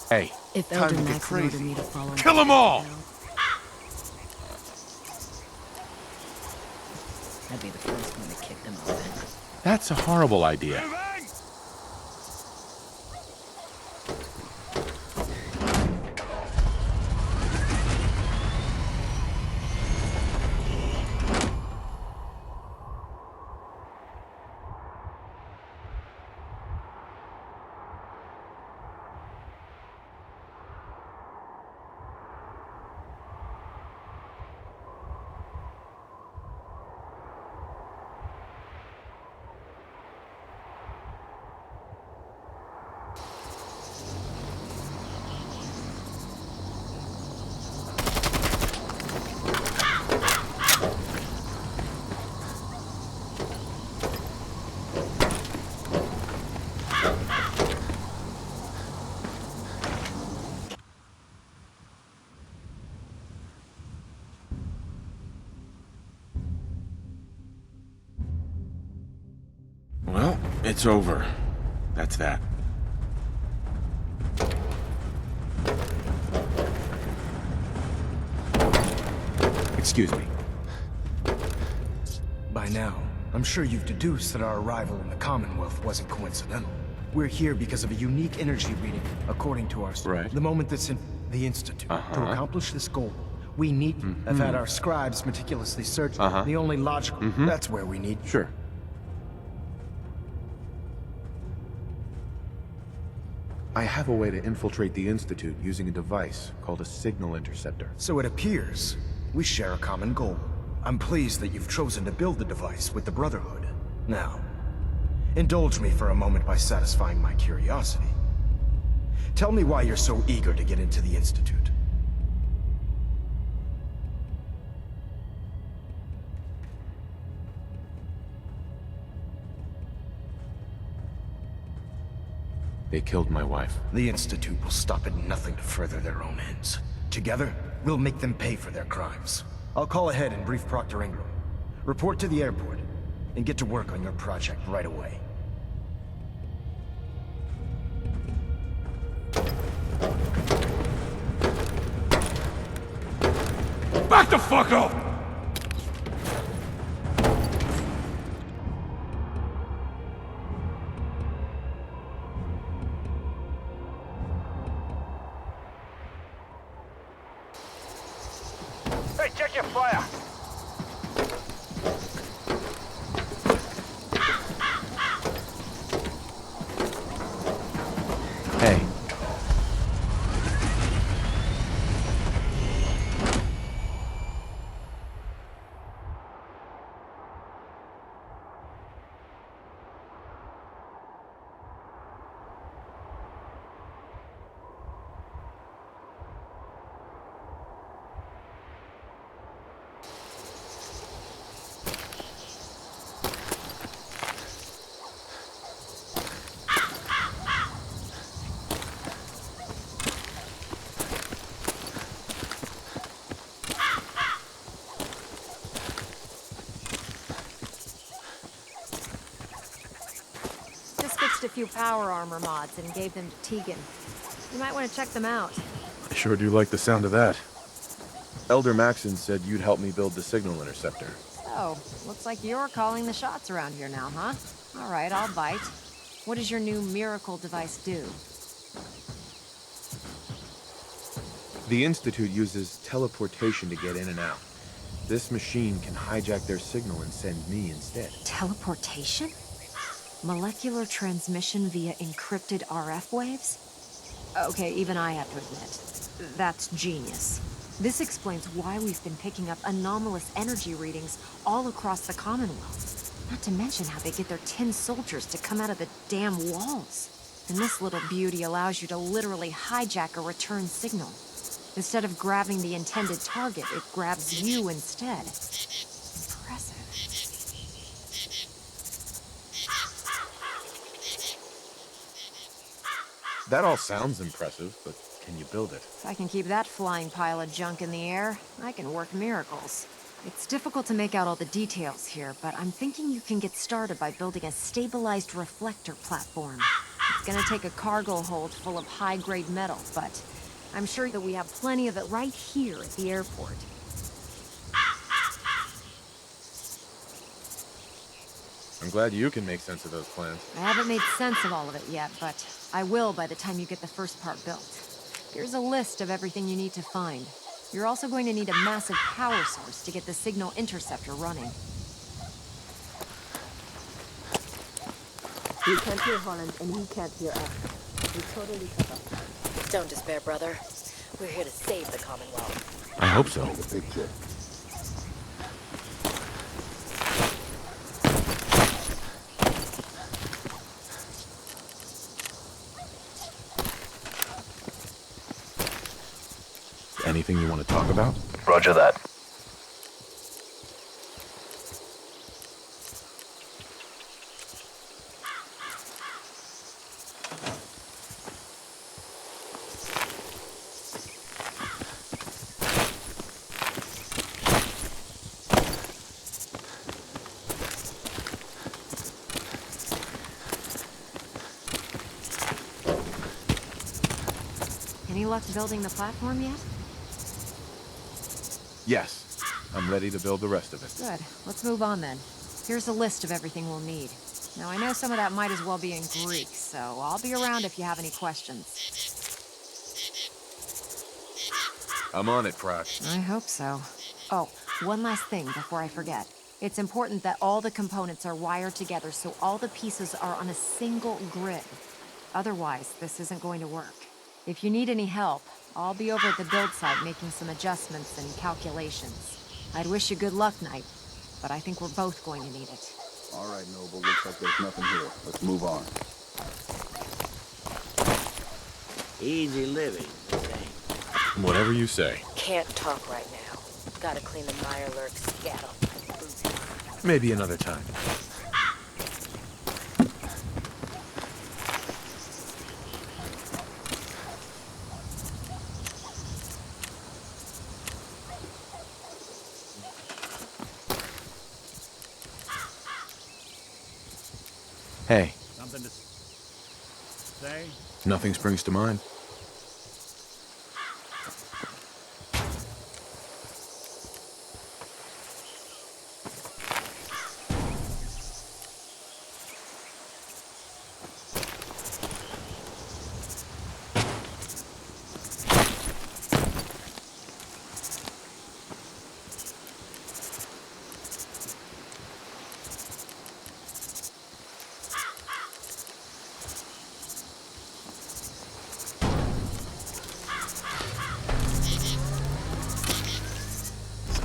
Hey, If time Elder to get Max ordered crazy. me to follow him, Kill them all! I'd be the first one to kick them open. That's a horrible idea. Well, it's over. That's that. Excuse me. By now, I'm sure you've deduced that our arrival in the Commonwealth wasn't coincidental. We're here because of a unique energy reading, according to our Right. the moment that's in the Institute. To accomplish this goal, we need have had our scribes meticulously search the only logical. That's where we need. Sure. I have a way to infiltrate the Institute using a device called a signal interceptor. So it appears we share a common goal. I'm pleased that you've chosen to build the device with the Brotherhood. Now, indulge me for a moment by satisfying my curiosity. Tell me why you're so eager to get into the Institute. They killed my wife. The Institute will stop at nothing to further their own ends. Together, we'll make them pay for their crimes. I'll call ahead and brief Proctor Ingram. Report to the airport, and get to work on your project right away. Back the fuck up! Hey, check your fire! Hey. Just fixed a few power armor mods and gave them to Tegan. You might want to check them out. I sure do like the sound of that. Elder Maxon said you'd help me build the signal interceptor. So, looks like you're calling the shots around here now, huh? All right, I'll bite. What does your new miracle device do? The Institute uses teleportation to get in and out. This machine can hijack their signal and send me instead. Teleportation? Molecular transmission via encrypted RF waves? Okay, even I have to admit, that's genius. This explains why we've been picking up anomalous energy readings all across the Commonwealth. Not to mention how they get their tin soldiers to come out of the damn walls. And this little beauty allows you to literally hijack a return signal. Instead of grabbing the intended target, it grabs you instead. Impressive. That all sounds impressive, but can you build it? If I can keep that flying pile of junk in the air, I can work miracles. It's difficult to make out all the details here, but I'm thinking you can get started by building a stabilized reflector platform. It's gonna take a cargo hold full of high-grade metal, but I'm sure that we have plenty of it right here at the airport. I'm glad you can make sense of those plans. I haven't made sense of all of it yet, but I will by the time you get the first part built. Here's a list of everything you need to find. You're also going to need a massive power source to get the signal interceptor running. We can't hear Holland, and he can't hear us. We totally cut off. Don't despair, brother. We're here to save the Commonwealth. I hope so. The picture. Anything you want to talk about? Roger that. Any luck building the platform yet? Yes. I'm ready to build the rest of it. Good. Let's move on then. Here's a list of everything we'll need. Now, I know some of that might as well be in Greek, so I'll be around if you have any questions. I'm on it, Pratt. I hope so. Oh, one last thing before I forget. It's important that all the components are wired together so all the pieces are on a single grid. Otherwise, this isn't going to work. If you need any help, I'll be over at the build site making some adjustments and calculations. I'd wish you good luck, Knight, but I think we're both going to need it. All right, Noble. Looks like there's nothing here. Let's move on. Easy living, Whatever you say. Can't talk right now. Gotta clean the Mirelurk scat off my boots. Maybe another time. Hey. Something to say? Nothing springs to mind.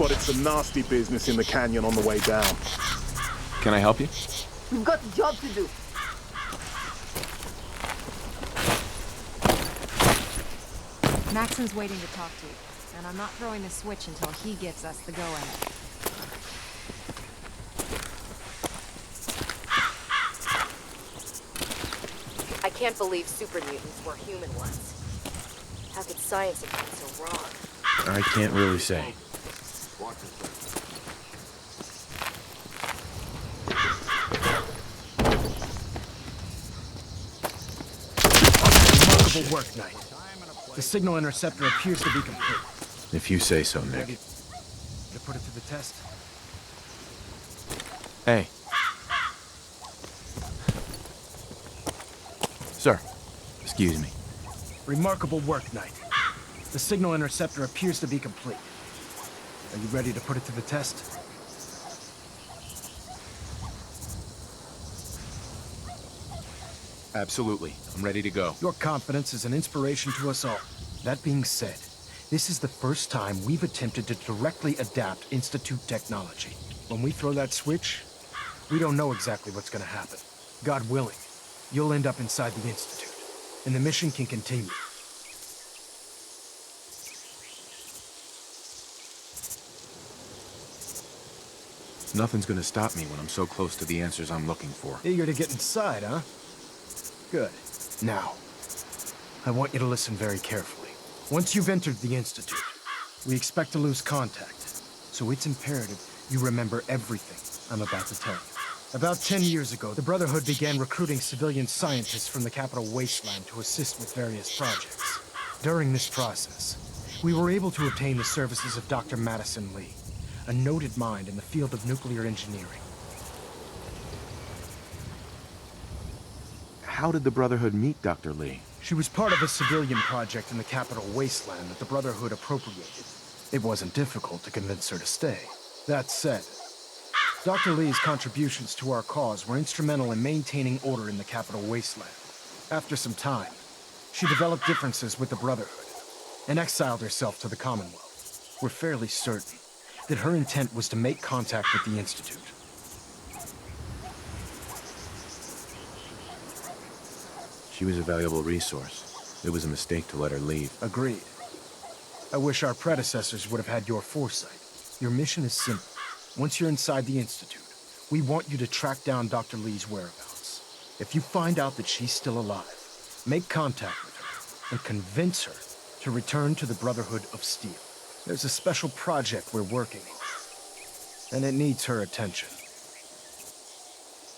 Spotted some nasty business in the canyon on the way down. Can I help you? We've got a job to do. Maxon's waiting to talk to you, and I'm not throwing the switch until he gives us the go-ahead. I can't believe super mutants were human ones. How could science have been so wrong? I can't really say. Watch yourself. Remarkable work, Knight. The signal interceptor appears to be complete. If you say so, Nick. Ready to put it to the test? Hey. Sir, excuse me. Remarkable work, Knight. The signal interceptor appears to be complete. Are you ready to put it to the test? Absolutely. I'm ready to go. Your confidence is an inspiration to us all. That being said, this is the first time we've attempted to directly adapt Institute technology. When we throw that switch, we don't know exactly what's gonna happen. God willing, you'll end up inside the Institute, and the mission can continue. Nothing's gonna stop me when I'm so close to the answers I'm looking for. Eager to get inside, huh? Good. Now, I want you to listen very carefully. Once you've entered the Institute, we expect to lose contact. So it's imperative you remember everything I'm about to tell you. About 10 years ago, the Brotherhood began recruiting civilian scientists from the capital wasteland to assist with various projects. During this process, we were able to obtain the services of Dr. Madison Lee, a noted mind in the field of nuclear engineering. How did the Brotherhood meet Dr. Lee? She was part of a civilian project in the capital wasteland that the Brotherhood appropriated. It wasn't difficult to convince her to stay. That said, Dr. Lee's contributions to our cause were instrumental in maintaining order in the capital wasteland. After some time, she developed differences with the Brotherhood and exiled herself to the Commonwealth. We're fairly certain that her intent was to make contact with the Institute. She was a valuable resource. It was a mistake to let her leave. Agreed. I wish our predecessors would have had your foresight. Your mission is simple. Once you're inside the Institute, we want you to track down Dr. Lee's whereabouts. If you find out that she's still alive, make contact with her and convince her to return to the Brotherhood of Steel. There's a special project we're working on, and it needs her attention.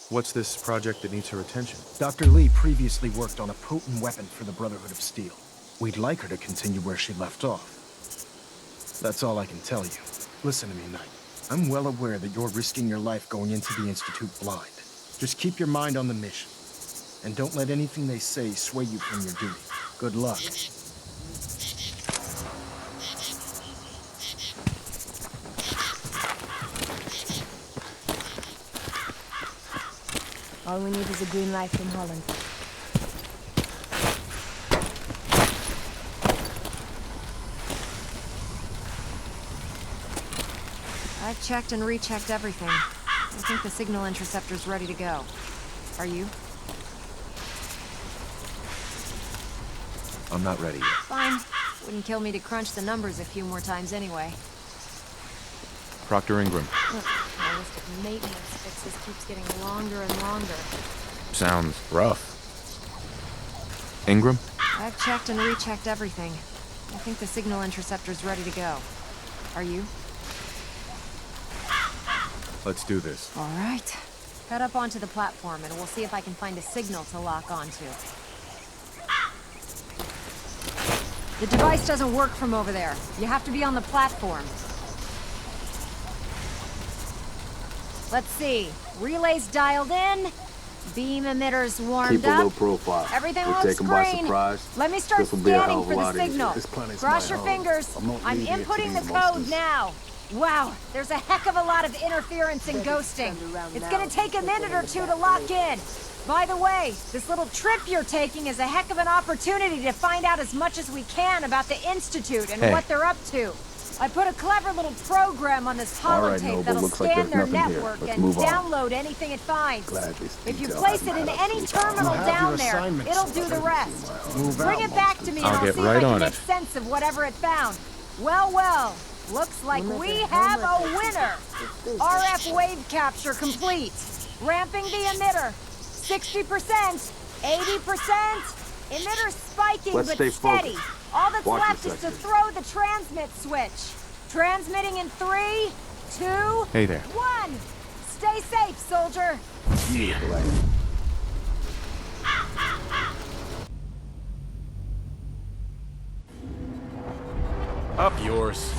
What's this project that needs her attention? Dr. Lee previously worked on a potent weapon for the Brotherhood of Steel. We'd like her to continue where she left off. That's all I can tell you. Listen to me, Knight. I'm well aware that you're risking your life going into the Institute blind. Just keep your mind on the mission. And don't let anything they say sway you from your duty. Good luck. All we need is a green light from Holland. I've checked and rechecked everything. I think the signal interceptor's ready to go. Are you? I'm not ready yet. Fine. Wouldn't kill me to crunch the numbers a few more times anyway. Proctor Ingram. Ugh, my list of maintenance fixes keeps getting longer and longer. Sounds rough. Ingram? I've checked and rechecked everything. I think the signal interceptor's ready to go. Are you? Let's do this. All right. Head up onto the platform and we'll see if I can find a signal to lock onto. The device doesn't work from over there. You have to be on the platform. Let's see. Relays dialed in. Beam emitters warmed Keep a low up. profile. Everything We'll looks take 'em by green. surprise. Let me start This'll be a hell scanning of a for the lot easier. signal. This planet's Cross my your home. fingers. I'm not I'm leaving it to inputting the these code monsters. now. Wow, there's a heck of a lot of interference and ghosting. It's gonna take a minute or two to lock in. By the way, this little trip you're taking is a heck of an opportunity to find out as much as we can about the Institute and Hey. what they're up to. I put a clever little program on this All right, holotape Noble, that'll looks like scan there's their nothing here. network Let's and move on. download anything it finds. Glad this If you detail place it hasn't in had any us terminal You have down your there, assignment, it'll do the Soldier. rest. Move Bring out, it back to monsters. me I'll and I'll get see if right I can on make it. sense of whatever it found. Well, well. Looks like we have a winner. RF wave capture complete. Ramping the emitter. 60%, 80%. Emitter spiking Let's but stay steady. focused. All that's Watch left your is to sector. throw the transmit switch. Transmitting in 3, 2, Hey there. 1. Stay safe, soldier. Up yours.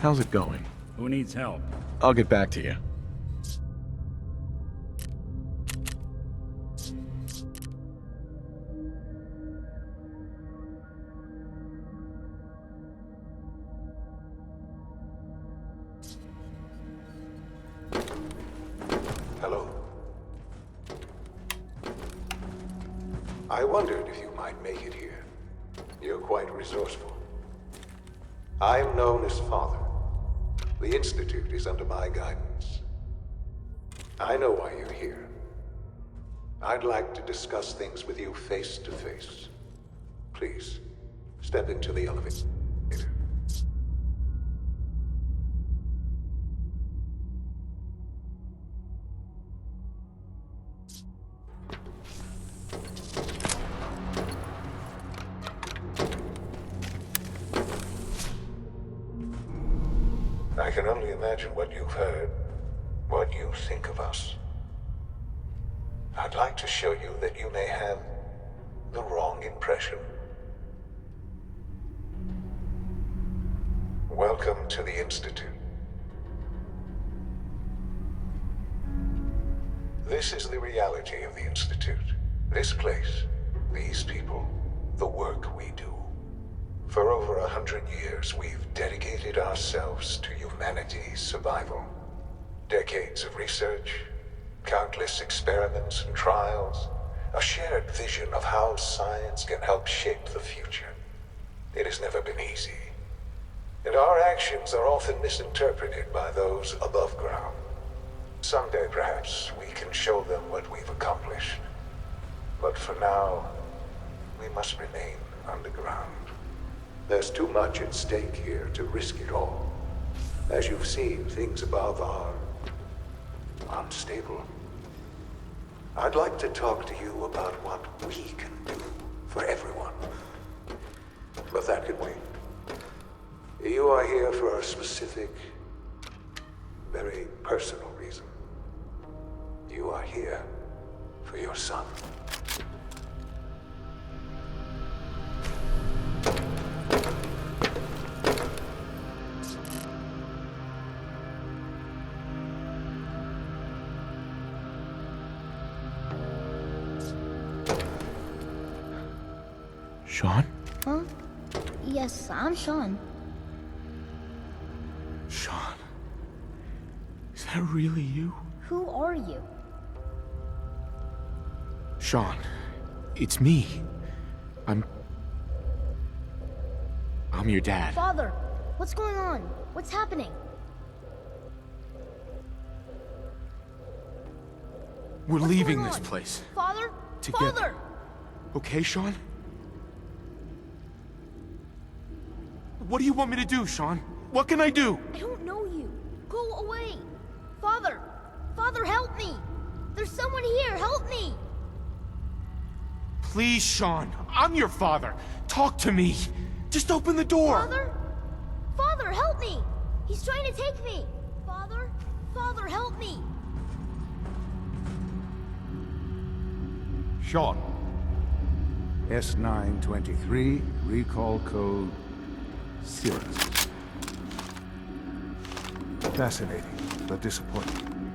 How's it going? Who needs help? I'll get back to you. I wondered if you might make it here. You're quite resourceful. I'm known as Father. The Institute is under my guidance. I know why you're here. I'd like to discuss things with you face to face. Please, step into the elevator. I can only imagine what you've heard, what you think of us. I'd like to show you that you may have the wrong impression. Welcome to the Institute. This is the reality of the Institute. This place, these people, the work we do. For over 100 years, we've dedicated ourselves to humanity's survival. Decades of research, countless experiments and trials, a shared vision of how science can help shape the future. It has never been easy. And our actions are often misinterpreted by those above ground. Someday, perhaps, we can show them what we've accomplished. But for now, we must remain underground. There's too much at stake here to risk it all. As you've seen, things above are unstable. I'd like to talk to you about what we can do for everyone. But that can wait. You are here for a specific, very personal reason. You are here for your son. Sean? Huh? Yes, I'm Sean. Sean? Is that really you? Who are you? Sean, it's me. I'm your dad. Father, what's going on? What's happening? We're What's leaving going this on? place. Father? Together. Father! Okay, Sean? What do you want me to do, Sean? What can I do? I don't know you. Go away. Father! Father, help me! There's someone here, help me! Please, Sean. I'm your father. Talk to me. Just open the door. Father? Father, help me! He's trying to take me! Father? Father, help me! Sean. S923, recall code Cirrus. Fascinating, but disappointing.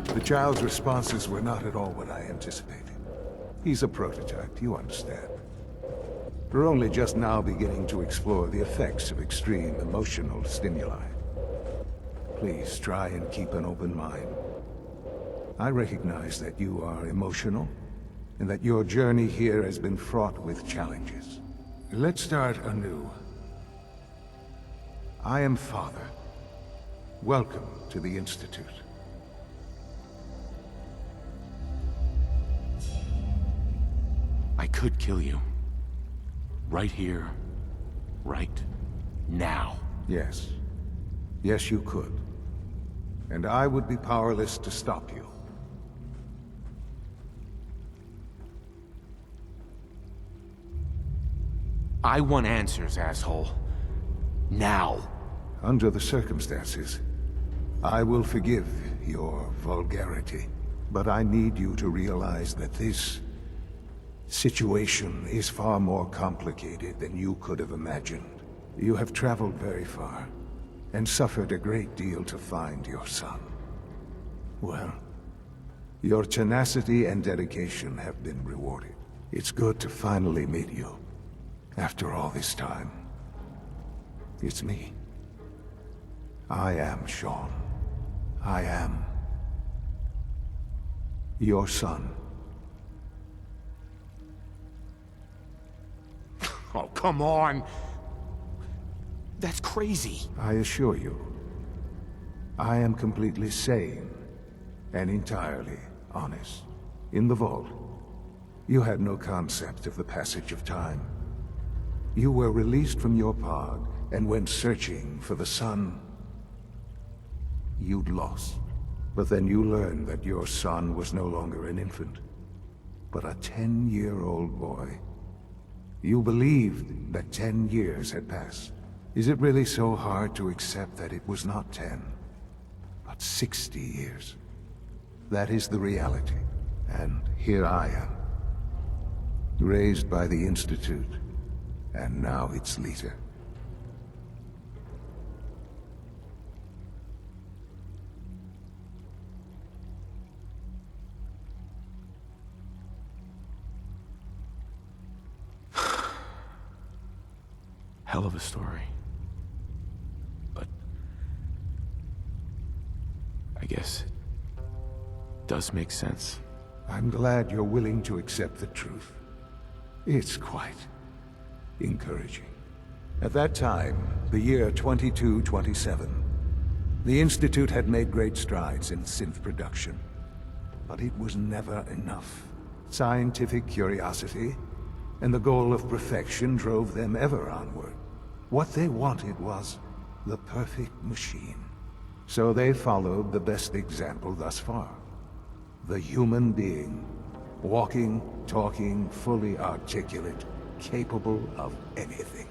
The child's responses were not at all what I anticipated. He's a prototype, you understand. We're only just now beginning to explore the effects of extreme emotional stimuli. Please try and keep an open mind. I recognize that you are emotional, and that your journey here has been fraught with challenges. Let's start anew. I am Father. Welcome to the Institute. I could kill you. Right here. Right now. Yes. Yes, you could. And I would be powerless to stop you. I want answers, asshole. Now. Under the circumstances, I will forgive your vulgarity. But I need you to realize that this situation is far more complicated than you could have imagined. You have traveled very far, and suffered a great deal to find your son. Well, your tenacity and dedication have been rewarded. It's good to finally meet you. After all this time, it's me. I am Sean. I am your son. Oh, come on! That's crazy. I assure you, I am completely sane and entirely honest. In the vault, you had no concept of the passage of time. You were released from your pod and went searching for the son you'd lost. But then you learned that your son was no longer an infant, but a 10-year-old boy. You believed that 10 years had passed. Is it really so hard to accept that it was not 10, but 60 years? That is the reality. And here I am, raised by the Institute, and now its leader. Hell of a story. But I guess it does make sense. I'm glad you're willing to accept the truth. It's quite encouraging. At that time, the year 2227, the Institute had made great strides in synth production. But it was never enough. Scientific curiosity and the goal of perfection drove them ever onward. What they wanted was the perfect machine. So they followed the best example thus far. The human being, walking, talking, fully articulate, capable of anything.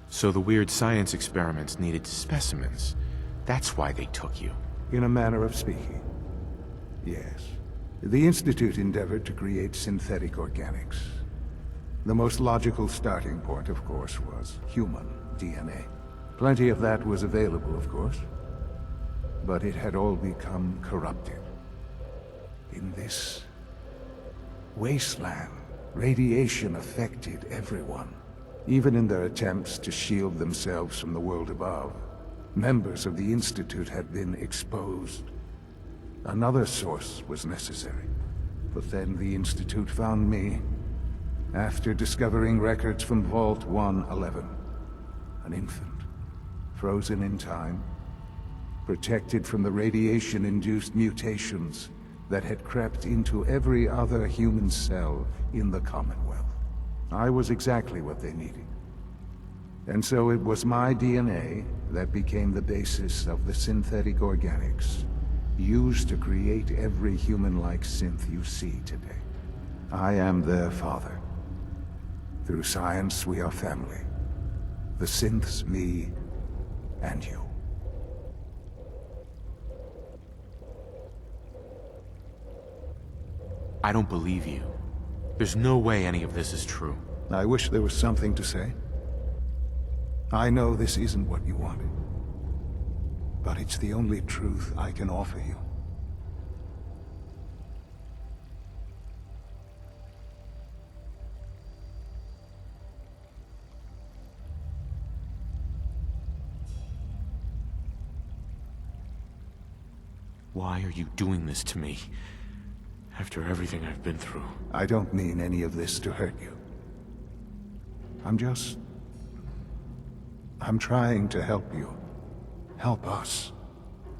So the weird science experiments needed specimens. That's why they took you. In a manner of speaking, yes. The Institute endeavored to create synthetic organics. The most logical starting point, of course, was human DNA. Plenty of that was available, of course, but it had all become corrupted. In this wasteland, radiation affected everyone. Even in their attempts to shield themselves from the world above, members of the Institute had been exposed. Another source was necessary. But then the Institute found me, after discovering records from Vault 111. An infant, frozen in time, protected from the radiation-induced mutations that had crept into every other human cell in the Commonwealth. I was exactly what they needed. And so it was my DNA that became the basis of the synthetic organics, used to create every human-like synth you see today. I am their father. Through science, we are family. The synths, me, and you. I don't believe you. There's no way any of this is true. I wish there was something to say. I know this isn't what you wanted, but it's the only truth I can offer you. Why are you doing this to me? After everything I've been through. I don't mean any of this to hurt you. I'm trying to help you. Help us.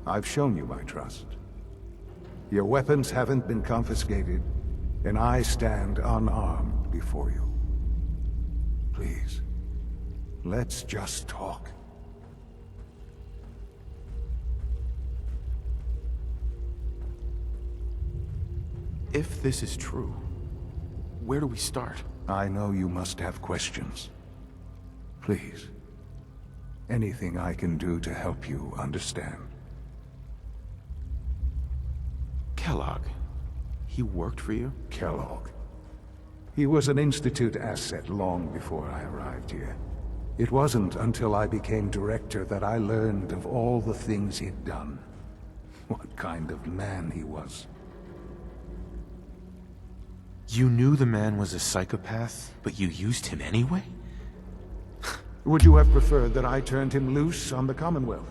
I've shown you my trust. Your weapons haven't been confiscated, and I stand unarmed before you. Please, let's just talk. If this is true, where do we start? I know you must have questions. Please, anything I can do to help you understand. Kellogg. He worked for you? Kellogg. He was an Institute asset long before I arrived here. It wasn't until I became director that I learned of all the things he'd done. What kind of man he was. You knew the man was a psychopath, but you used him anyway? Would you have preferred that I turned him loose on the Commonwealth?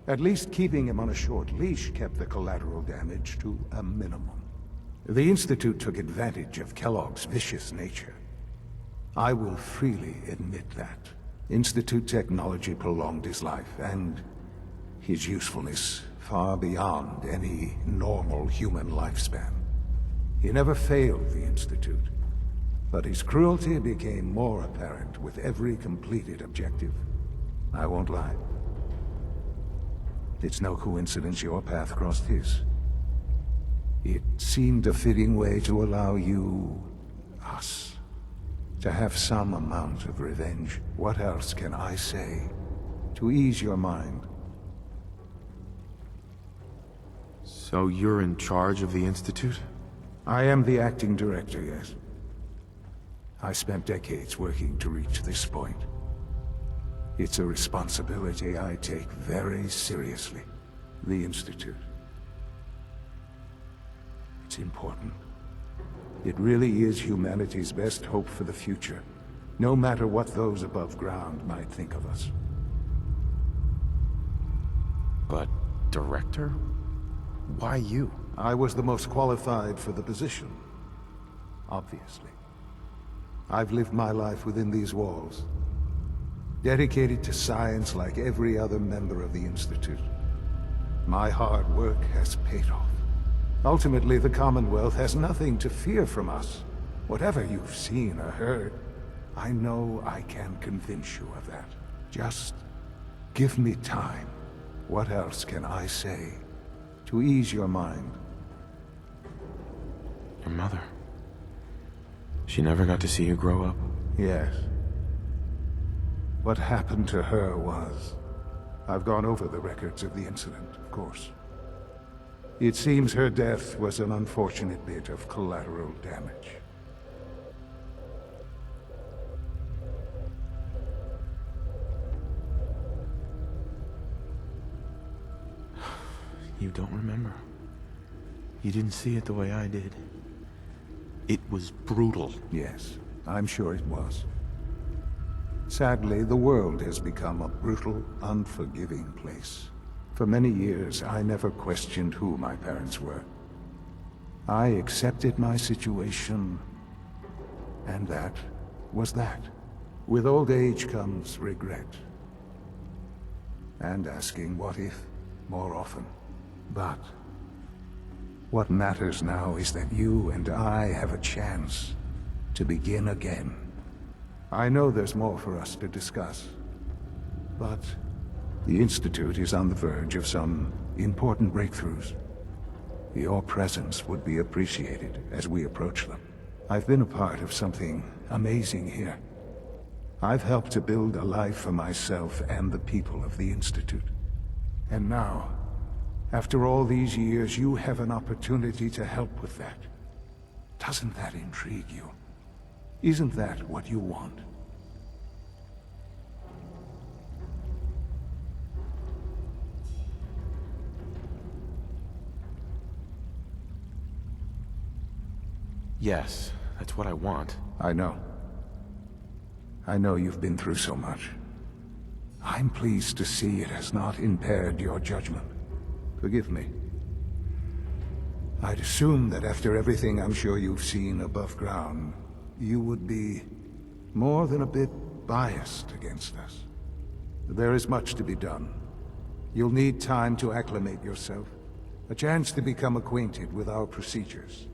At least keeping him on a short leash kept the collateral damage to a minimum. The Institute took advantage of Kellogg's vicious nature. I will freely admit that. Institute technology prolonged his life, and his usefulness far beyond any normal human lifespan. He never failed the Institute, but his cruelty became more apparent with every completed objective. I won't lie. It's no coincidence your path crossed his. It seemed a fitting way to allow you, us, to have some amount of revenge. What else can I say to ease your mind? So you're in charge of the Institute? I am the acting director, yes. I spent decades working to reach this point. It's a responsibility I take very seriously. The Institute. It's important. It really is humanity's best hope for the future, no matter what those above ground might think of us. But, director? Why you? I was the most qualified for the position. Obviously. I've lived my life within these walls, dedicated to science like every other member of the Institute. My hard work has paid off. Ultimately, the Commonwealth has nothing to fear from us. Whatever you've seen or heard, I know I can convince you of that. Just give me time. What else can I say to ease your mind? Your mother. She never got to see you grow up? Yes. What happened to her was... I've gone over the records of the incident, of course. It seems her death was an unfortunate bit of collateral damage. You don't remember. You didn't see it the way I did. It was brutal. Yes, I'm sure it was. Sadly, the world has become a brutal, unforgiving place. For many years, I never questioned who my parents were. I accepted my situation, and that was that. With old age comes regret. And asking what if more often. But what matters now is that you and I have a chance to begin again. I know there's more for us to discuss, but the Institute is on the verge of some important breakthroughs. Your presence would be appreciated as we approach them. I've been a part of something amazing here. I've helped to build a life for myself and the people of the Institute. And now, after all these years, you have an opportunity to help with that. Doesn't that intrigue you? Isn't that what you want? Yes, that's what I want. I know. I know you've been through so much. I'm pleased to see it has not impaired your judgment. Forgive me. I'd assume that after everything I'm sure you've seen above ground, you would be more than a bit biased against us. There is much to be done. You'll need time to acclimate yourself, a chance to become acquainted with our procedures.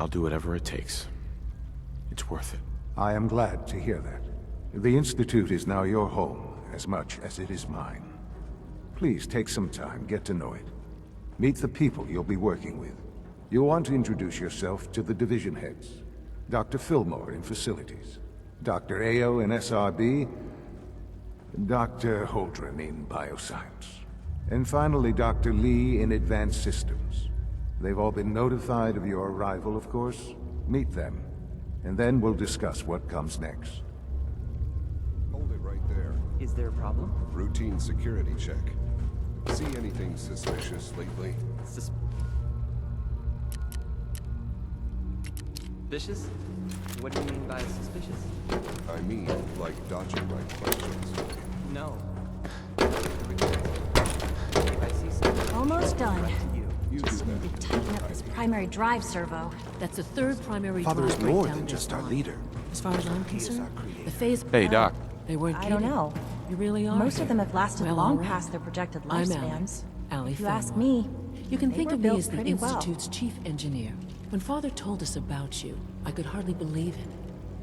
I'll do whatever it takes. It's worth it. I am glad to hear that. The Institute is now your home, as much as it is mine. Please take some time, get to know it. Meet the people you'll be working with. You'll want to introduce yourself to the division heads. Dr. Fillmore in Facilities, Dr. Ayo in SRB, Dr. Holdren in Bioscience, and finally Dr. Lee in Advanced Systems. They've all been notified of your arrival, of course. Meet them, and then we'll discuss what comes next. Hold it right there. Is there a problem? Routine security check. See anything suspicious lately? Suspicious? What do you mean by suspicious? I mean, like dodging right questions. No. Almost done. You do Just need to tighten up this primary drive servo. That's the third primary Father is drive more breakdown than this just our time. leader. As far as I'm concerned, the phase... Hey, Doc. They weren't I kidding. don't know. You really are. Most of them have lasted Well, long all right. past their projected I'm lifespans. Allie If you ask Fillmore. me, You can they think were of me built as the pretty well. Institute's chief engineer. When Father told us about you, I could hardly believe it.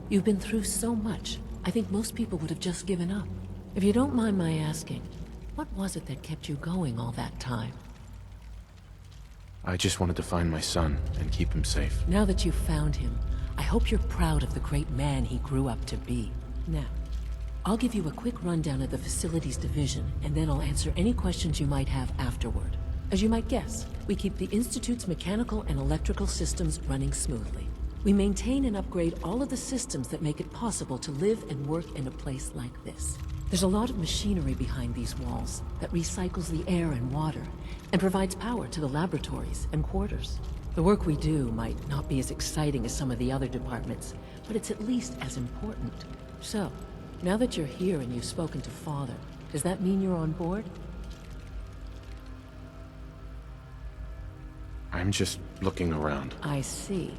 You've been through so much, I think most people would have just given up. If you don't mind my asking, what was it that kept you going all that time? I just wanted to find my son and keep him safe. Now that you've found him, I hope you're proud of the great man he grew up to be. Now, I'll give you a quick rundown of the Facilities Division, and then I'll answer any questions you might have afterward. As you might guess, we keep the Institute's mechanical and electrical systems running smoothly. We maintain and upgrade all of the systems that make it possible to live and work in a place like this. There's a lot of machinery behind these walls that recycles the air and water and provides power to the laboratories and quarters. The work we do might not be as exciting as some of the other departments, but it's at least as important. So, now that you're here and you've spoken to Father, does that mean you're on board? I'm just looking around. I see.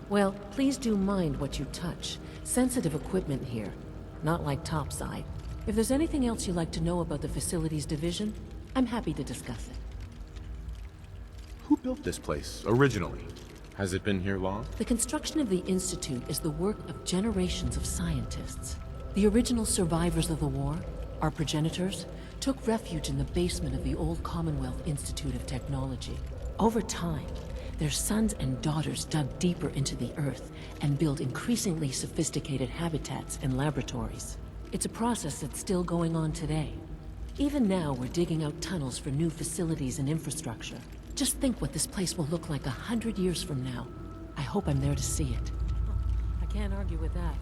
Well, please do mind what you touch. Sensitive equipment here, not like topside. If there's anything else you'd like to know about the Facilities Division, I'm happy to discuss it. Who built this place, originally? Has it been here long? The construction of the Institute is the work of generations of scientists. The original survivors of the war, our progenitors, took refuge in the basement of the old Commonwealth Institute of Technology. Over time, their sons and daughters dug deeper into the earth and built increasingly sophisticated habitats and laboratories. It's a process that's still going on today. Even now, we're digging out tunnels for new facilities and infrastructure. Just think what this place will look like 100 years from now. I hope I'm there to see it. I can't argue with that.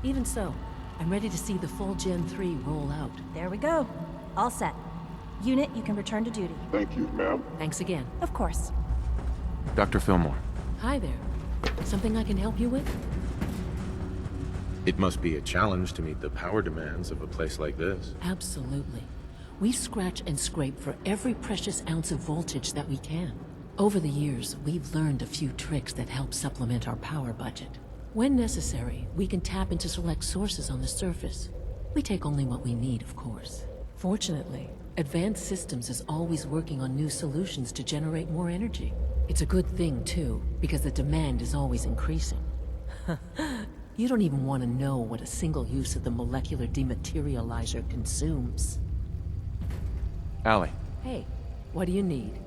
Even so, I'm ready to see the full Gen 3 roll out. There we go. All set. Unit, you can return to duty. Thank you, ma'am. Thanks again. Of course. Dr. Fillmore. Hi there. Something I can help you with? It must be a challenge to meet the power demands of a place like this. Absolutely. We scratch and scrape for every precious ounce of voltage that we can. Over the years, we've learned a few tricks that help supplement our power budget. When necessary, we can tap into select sources on the surface. We take only what we need, of course. Fortunately, Advanced Systems is always working on new solutions to generate more energy. It's a good thing, too, because the demand is always increasing. You don't even want to know what a single use of the molecular dematerializer consumes. Allie. Hey, what do you need?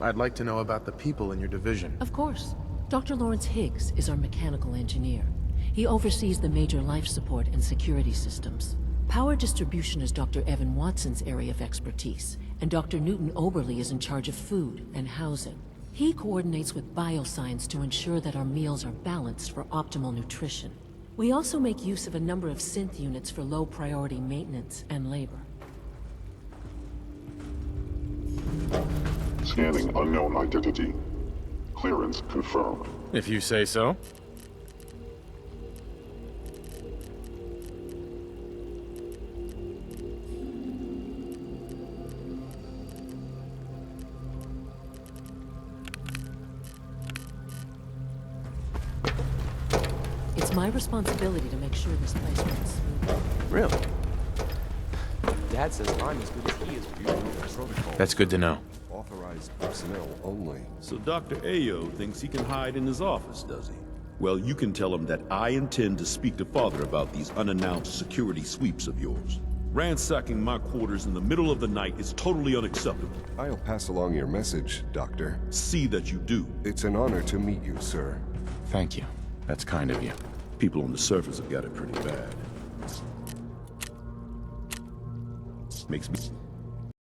I'd like to know about the people in your division. Of course. Dr. Lawrence Higgs is our mechanical engineer. He oversees the major life support and security systems. Power distribution is Dr. Evan Watson's area of expertise, and Dr. Newton Oberly is in charge of food and housing. He coordinates with bioscience to ensure that our meals are balanced for optimal nutrition. We also make use of a number of synth units for low-priority maintenance and labor. Scanning unknown identity. Clearance confirmed. If you say so. It's my responsibility to make sure this place runs smoothly. Really? Dad says I'm as good as he is with protocol. That's good to know. Authorized personnel only. So Dr. Ayo thinks he can hide in his office, does he? Well, you can tell him that I intend to speak to Father about these unannounced security sweeps of yours. Ransacking my quarters in the middle of the night is totally unacceptable. I'll pass along your message, Doctor. See that you do. It's an honor to meet you, sir. Thank you. That's kind of you. People on the surface have got it pretty bad. Makes me